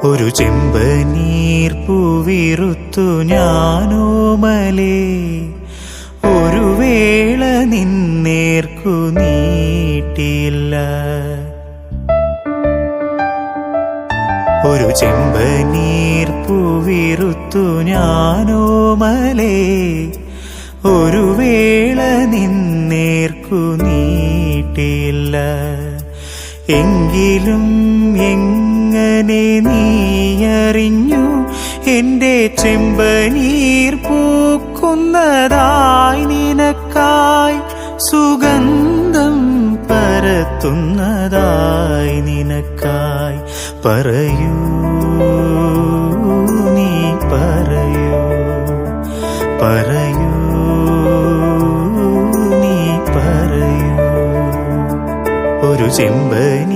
ഒരു ചെമ്പനീർ പൂവിറുത്തു ഞാനോമലേ, ഒരു വേള നിന്നേർക്കു നീട്ടിയില്ല. ഒരു ചെമ്പനീർ പൂവിറുത്തു ഞാനോമലേ, ഒരു വേള നിന്നേർക്കു നീട്ടിയില്ല. എങ്കിലും എങ്ങനെ നീയറിഞ്ഞു എന്റെ ചെമ്പനീർ പൂക്കുന്നതായി, നിനക്കായി സുഗന്ധം പരത്തുന്നതായി, നിനക്കായി. പറയൂ നീ പറയൂ, പറയൂ നീ പറയൂ. ഒരു ചെമ്പനീർ